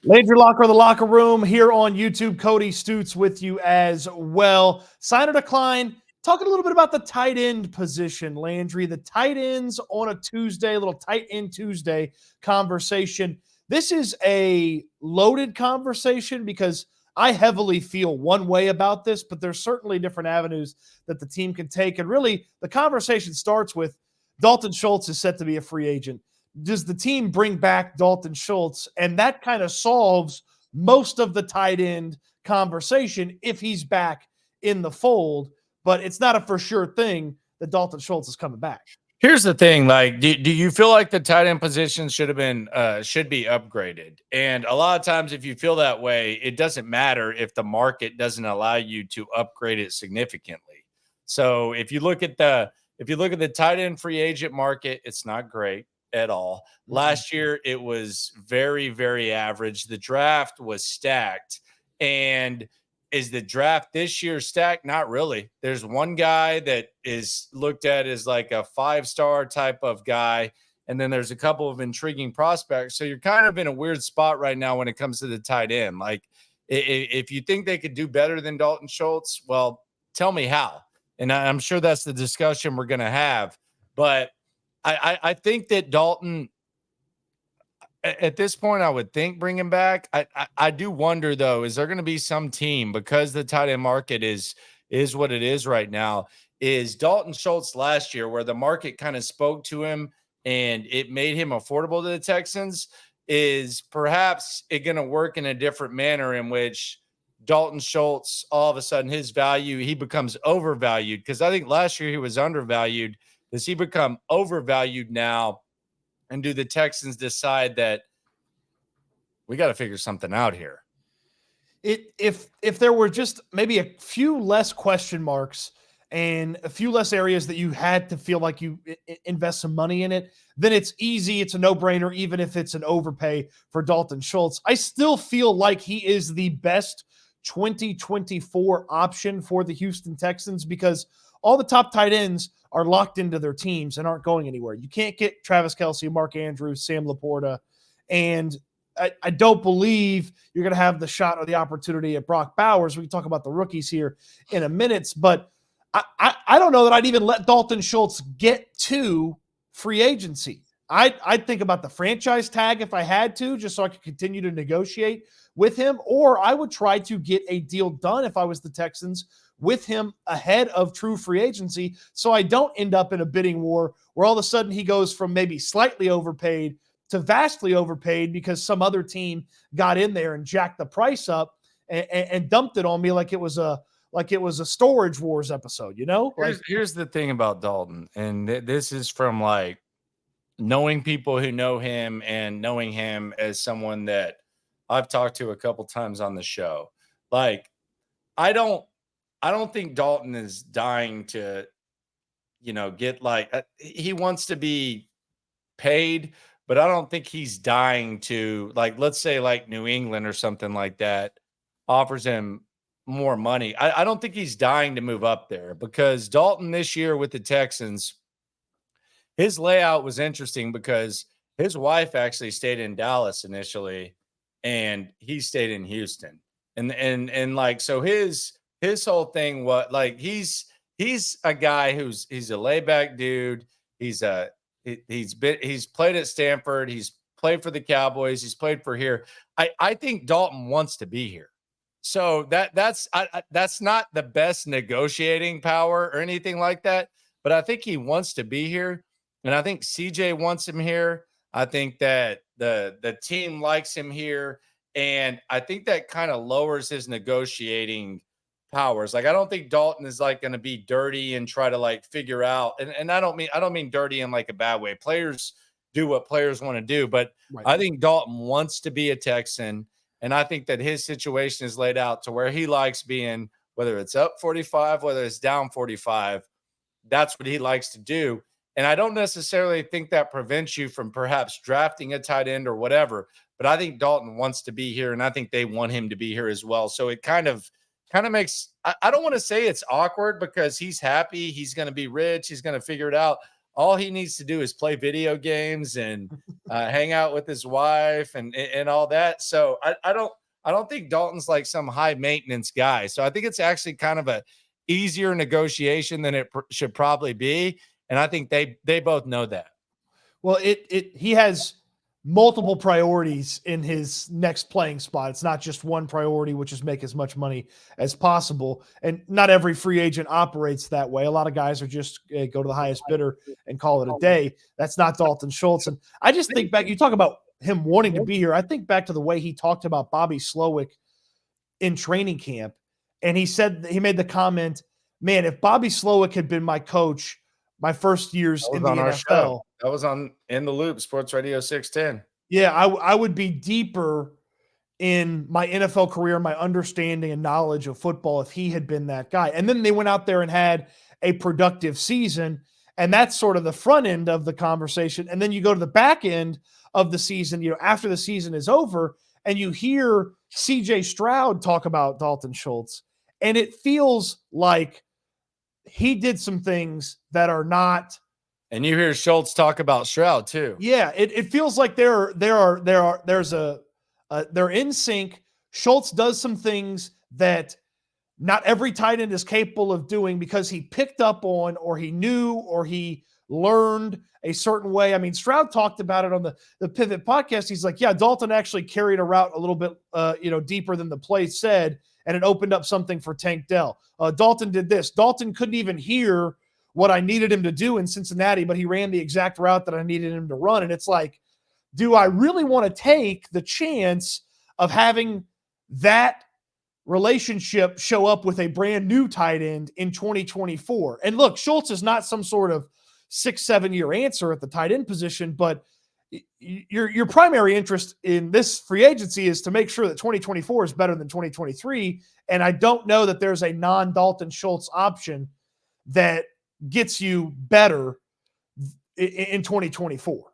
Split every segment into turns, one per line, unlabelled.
Landry Locker, the locker room here on YouTube. Cody Stutes with you as well. Sign or decline. Talking a little bit about the tight end position, Landry. The tight ends on a Tuesday, a little tight end Tuesday conversation. This is a loaded conversation because I heavily feel one way about this, but there's certainly different avenues that the team can take. And really, the conversation starts with Dalton Schultz is set to be a free agent. Does the team bring back Dalton Schultz? And that kind of solves most of the tight end conversation if he's back in the fold. But it's not a for sure thing that Dalton Schultz is coming back.
Here's the thing, like, do you feel like the tight end position should be upgraded? And a lot of times, if you feel that way, it doesn't matter if the market doesn't allow you to upgrade it significantly. So if you look at the tight end free agent market, it's not great at all. Mm-hmm. Last year, it was very, very average. The draft was stacked. And is the draft this year stacked? Not really. There's one guy that is looked at as like a 5-star type of guy. And then there's a couple of intriguing prospects. So you're kind of in a weird spot right now when it comes to the tight end. Like, if you think they could do better than Dalton Schultz, well, tell me how. And I'm sure that's the discussion we're going to have. But I think that Dalton, at this point, I would think bring him back. I do wonder, though, is there going to be some team, because the tight end market is what it is right now, is Dalton Schultz last year, where the market kind of spoke to him and it made him affordable to the Texans, is perhaps it going to work in a different manner in which Dalton Schultz, all of a sudden, his value, he becomes overvalued? Because I think last year he was undervalued. Does he become overvalued now? And do the Texans decide that we got to figure something out here?
If there were just maybe a few less question marks and a few less areas that you had to feel like you invest some money in it, then it's easy. It's a no-brainer, even if it's an overpay for Dalton Schultz. I still feel like he is the best 2024 option for the Houston Texans because all the top tight ends are locked into their teams and aren't going anywhere. You can't get Travis Kelce, Mark Andrews, Sam Laporta, and I don't believe you're going to have the shot or the opportunity at Brock Bowers. We can talk about the rookies here in a minute, but I don't know that I'd even let Dalton Schultz get to free agency. I'd think about the franchise tag if I had to, just so I could continue to negotiate with him, or I would try to get a deal done if I was the Texans with him ahead of true free agency, so I don't end up in a bidding war where all of a sudden he goes from maybe slightly overpaid to vastly overpaid because some other team got in there and jacked the price up and dumped it on me like it was a Storage Wars episode, you know?
Here's the thing about Dalton, and this is from like knowing people who know him and knowing him as someone that I've talked to a couple times on the show. Like, I don't think Dalton is dying to, get like he wants to be paid, but I don't think he's dying to, like, let's say like New England or something like that offers him more money. I don't think he's dying to move up there because Dalton this year with the Texans, his layout was interesting because his wife actually stayed in Dallas initially and he stayed in Houston. And like, so his whole thing, what, like, he's a guy he's a laid back dude. He's played at Stanford. He's played for the Cowboys. He's played for here. I think Dalton wants to be here. So that's not the best negotiating power or anything like that, but I think he wants to be here. And I think CJ wants him here. I think that the team likes him here. And I think that kind of lowers his negotiating powers. Like, I don't think Dalton is like going to be dirty and try to like figure out. And I don't mean dirty in like a bad way. Players do what players want to do, but right. I think Dalton wants to be a Texan. And I think that his situation is laid out to where he likes being, whether it's up 45, whether it's down 45, that's what he likes to do. And I don't necessarily think that prevents you from perhaps drafting a tight end or whatever, but I think Dalton wants to be here, and I think they want him to be here as well. So it kind of makes – I don't want to say it's awkward because he's happy. He's going to be rich. He's going to figure it out. all he needs to do is play video games and hang out with his wife and all that. So I don't think Dalton's like some high maintenance guy. So I think it's actually kind of a easier negotiation than it should probably be. And I think they both know that.
Well, he has multiple priorities in his next playing spot. It's not just one priority, which is make as much money as possible. And not every free agent operates that way. A lot of guys are just go to the highest bidder and call it a day. That's not Dalton Schultz. And I just think back, you talk about him wanting to be here. I think back to the way he talked about Bobby Slowick in training camp. And he made the comment, man, if Bobby Slowick had been my coach my first years in the NFL.
That was on In the Loop, Sports Radio 610.
Yeah, I would be deeper in my NFL career, my understanding and knowledge of football if he had been that guy. And then they went out there and had a productive season. And that's sort of the front end of the conversation. And then you go to the back end of the season, after the season is over, and you hear CJ Stroud talk about Dalton Schultz. And it feels like he did some things that are not.
And you hear Schultz talk about Stroud too.
Yeah, it feels like they're in sync. Schultz does some things that not every tight end is capable of doing because he picked up on, or he knew, or he learned a certain way. I mean, Stroud talked about it on the Pivot podcast. He's like, yeah, Dalton actually carried a route a little bit, deeper than the play said, and it opened up something for Tank Dell. Dalton did this. Dalton couldn't even hear what I needed him to do in Cincinnati, but he ran the exact route that I needed him to run. And it's like, do I really want to take the chance of having that relationship show up with a brand new tight end in 2024? And look, Schultz is not some sort of 6-7 year answer at the tight end position, but your primary interest in this free agency is to make sure that 2024 is better than 2023. And I don't know that there's a non-Dalton Schultz option that gets you better in 2024.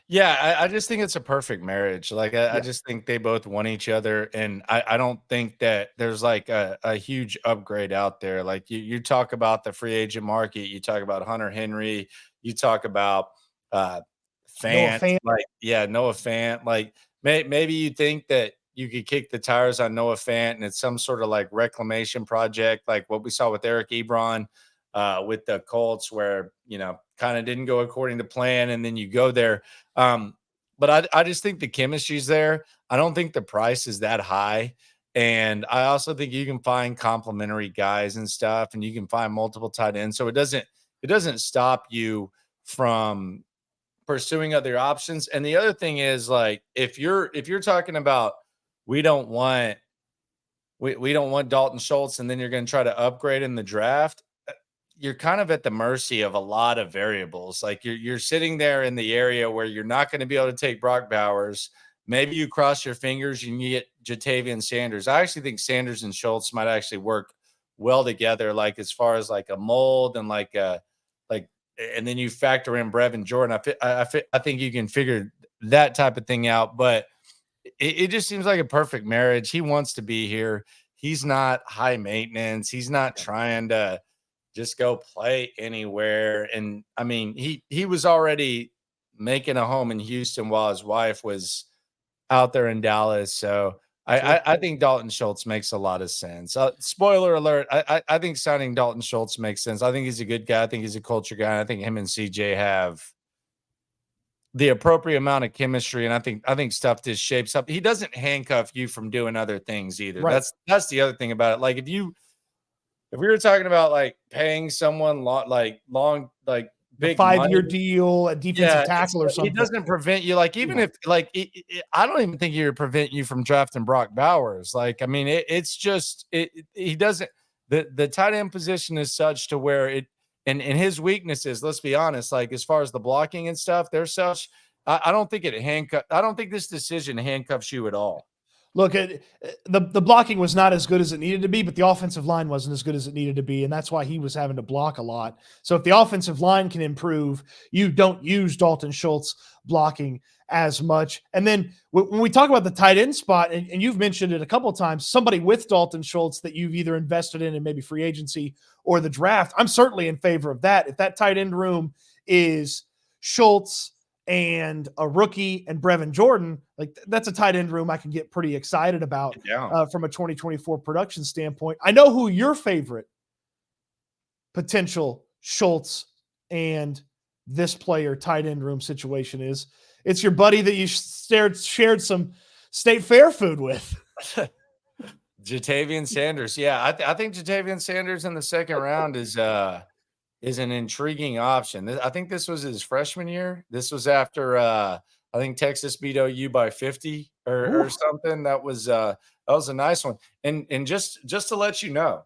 Yeah, I just think it's a perfect marriage. Like, I just think they both want each other. And I don't think that there's like a huge upgrade out there. Like you talk about the free agent market, you talk about Hunter Henry, you talk about Fant. Noah Fant. Like maybe you think that you could kick the tires on Noah Fant and it's some sort of like reclamation project, like what we saw with Eric Ebron with the Colts, where, kind of didn't go according to plan. And then you go there. But I just think the chemistry's there. I don't think the price is that high. And I also think you can find complementary guys and stuff, and you can find multiple tight ends. So it doesn't stop you from pursuing other options. And the other thing is, like, if you're talking about, we don't want Dalton Schultz, and then you're going to try to upgrade in the draft, you're kind of at the mercy of a lot of variables. Like you're sitting there in the area where you're not going to be able to take Brock Bowers. Maybe you cross your fingers and you get Jatavian Sanders. I actually think Sanders and Schultz might actually work well together, like as far as like a mold and and then you factor in Brevin Jordan. I think you can figure that type of thing out, but it just seems like a perfect marriage. He wants to be here. He's not high maintenance. He's not trying to just go play anywhere. And I mean, he was already making a home in Houston while his wife was out there in Dallas. So I think Dalton Schultz makes a lot of sense. Spoiler alert, I think signing Dalton Schultz makes sense. I think he's a good guy. I think he's a culture guy. And I think him and CJ have the appropriate amount of chemistry. And I think stuff just shapes up. He doesn't handcuff you from doing other things either. Right. That's the other thing about it. Like if we were talking about like paying someone long big
5-year deal, a defensive tackle or something,
he doesn't prevent you. Like even if like I don't even think he would prevent you from drafting Brock Bowers. Like I mean, it's just he doesn't. The tight end position is such to where it and his weaknesses. Let's be honest. Like as far as the blocking and stuff, they're such. I don't think I don't think this decision handcuffs you at all.
Look, the blocking was not as good as it needed to be, but the offensive line wasn't as good as it needed to be, and that's why he was having to block a lot. So if the offensive line can improve, you don't use Dalton Schultz blocking as much. And then when we talk about the tight end spot, and you've mentioned it a couple of times, somebody with Dalton Schultz that you've either invested in maybe free agency or the draft, I'm certainly in favor of that. If that tight end room is Schultz and a rookie and Brevin Jordan, like that's a tight end room I can get pretty excited about from a 2024 production standpoint. I know who your favorite potential Schultz and this player tight end room situation is. It's your buddy that you shared some State Fair food with.
Ja'Tavion Sanders. Yeah, I think Ja'Tavion Sanders in the second round is an intriguing option. I think this was his freshman year. This was after I think Texas beat OU by 50 or something. That was a nice one. And just to let you know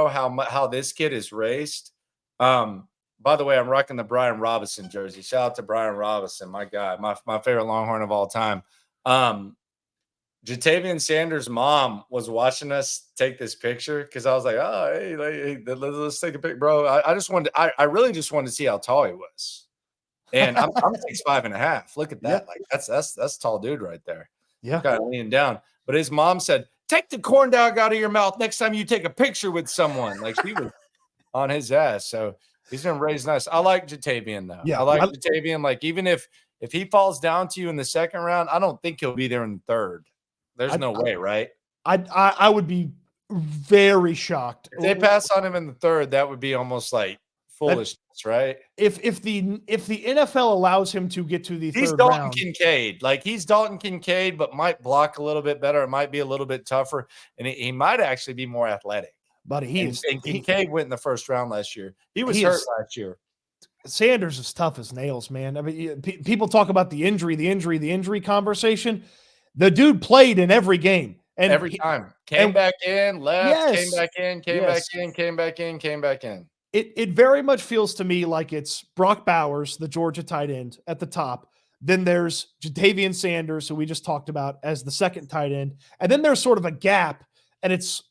how this kid is raised. By the way, I'm rocking the Brian Robinson jersey. Shout out to Brian Robinson, my guy, my favorite Longhorn of all time. Ja'Tavion Sanders' mom was watching us take this picture because I was like, "Oh, hey, let's take a pic, bro." I really just wanted to see how tall he was, and I'm 6'5.5". Look at that, like that's a tall dude right there.
Yeah,
kind of leaning down. But his mom said, "Take the corn dog out of your mouth next time you take a picture with someone." Like she was on his ass. So he's been raised nice. I like Ja'Tavion though.
Yeah,
I like Ja'Tavion. Like even if he falls down to you in the second round, I don't think he'll be there in the third. There's no way, right?
I would be very shocked
if they pass on him in the third. That would be almost like foolishness, right?
If the NFL allows him to get to the
he's
third
Dalton
round,
Kincaid. Like he's Dalton Kincaid, but might block a little bit better. It might be a little bit tougher, and he might actually be more athletic.
But
Kincaid went in the first round last year. He was hurt last year.
Sanders is tough as nails, man. I mean, people talk about the injury conversation. The dude played in every game. And
every time. Came back in, left, came back in, came back in.
It very much feels to me like it's Brock Bowers, the Georgia tight end, at the top. Then there's Ja'Tavion Sanders, who we just talked about, as the second tight end. And then there's sort of a gap, and it's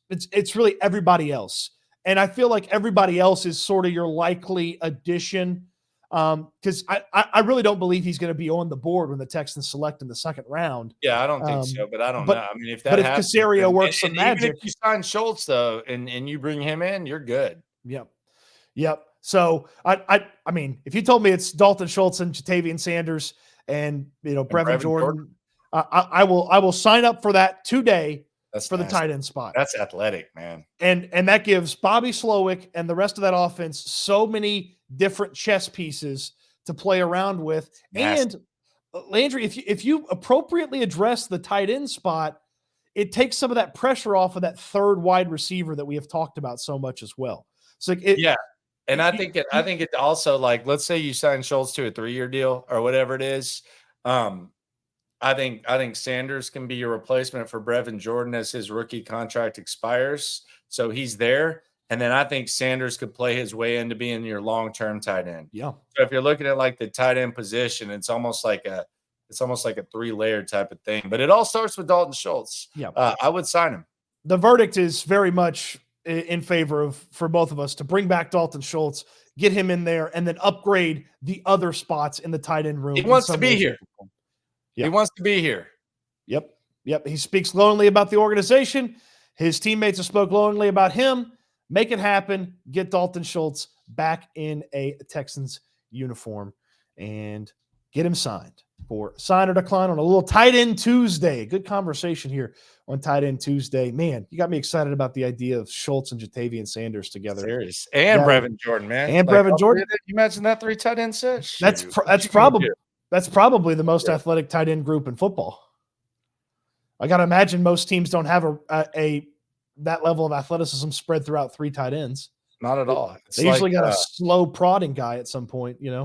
really everybody else. And I feel like everybody else is sort of your likely addition. Because I really don't believe he's going to be on the board when the Texans select in the second round.
Yeah, I don't think so, but I don't know. I mean, if that happens,
if Caserio works some magic,
even if you sign Schultz though, and you bring him in, you're good.
Yep. So I mean, if you told me it's Dalton Schultz and Ja'Tavion Sanders and Brevin Jordan, I will sign up for that today. That's for the tight end spot.
That's athletic, man.
And that gives Bobby Slowick and the rest of that offense so many different chess pieces to play around with. And Landry, if you appropriately address the tight end spot, it takes some of that pressure off of that third wide receiver that we have talked about so much as well. So
and I think it also, like, let's say you sign Schultz to a 3-year deal or whatever it is. I think Sanders can be your replacement for Brevin Jordan as his rookie contract expires. So he's there. And then I think Sanders could play his way into being your long-term tight end.
Yeah.
So if you're looking at like the tight end position, it's almost like a 3-layered type of thing. But it all starts with Dalton Schultz.
Yeah.
I would sign him.
The verdict is very much in favor for both of us to bring back Dalton Schultz, get him in there, and then upgrade the other spots in the tight end room.
He wants to be here.
Yeah.
He wants to be here.
Yep. He speaks glowingly about the organization. His teammates have spoke glowingly about him. Make it happen. Get Dalton Schultz back in a Texans uniform and get him signed for sign or decline on a little tight end Tuesday. Good conversation here on tight end Tuesday. Man, you got me excited about the idea of Schultz and Ja'Tavion Sanders together.
Serious. And Brevin Jordan, man.
And Brevin Jordan.
You imagine that 3 tight end set?
That's probably the most athletic tight end group in football. I got to imagine most teams don't have that level of athleticism spread throughout 3 tight ends.
Not at all.
They usually got a slow prodding guy at some point,
Yeah,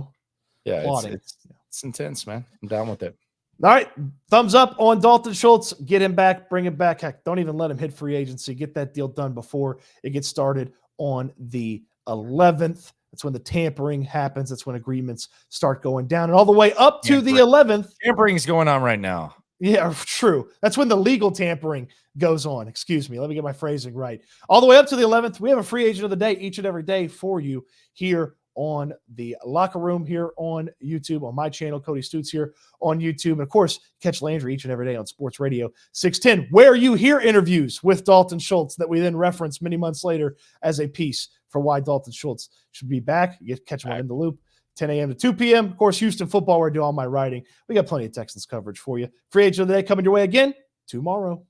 it's intense, man. I'm down with it.
All right. Thumbs up on Dalton Schultz. Get him back. Bring him back. Heck, don't even let him hit free agency. Get that deal done before it gets started on the 11th. That's when the tampering happens. That's when agreements start going down. And all the way up to the 11th.
Tampering is going on right now.
Yeah, true. That's when the legal tampering goes on. Excuse me. Let me get my phrasing right. All the way up to the 11th, we have a free agent of the day each and every day for you here on the Locker Room, here on YouTube, on my channel, Cody Stutes here on YouTube. And of course, catch Landry each and every day on Sports Radio 610, where you hear interviews with Dalton Schultz that we then reference many months later as a piece for why Dalton Schultz should be back. You catch him on In the Loop 10 a.m. to 2 p.m. Of course, Houston football, where I do all my writing. We got plenty of Texans coverage for you. Free agent of the day coming your way again tomorrow.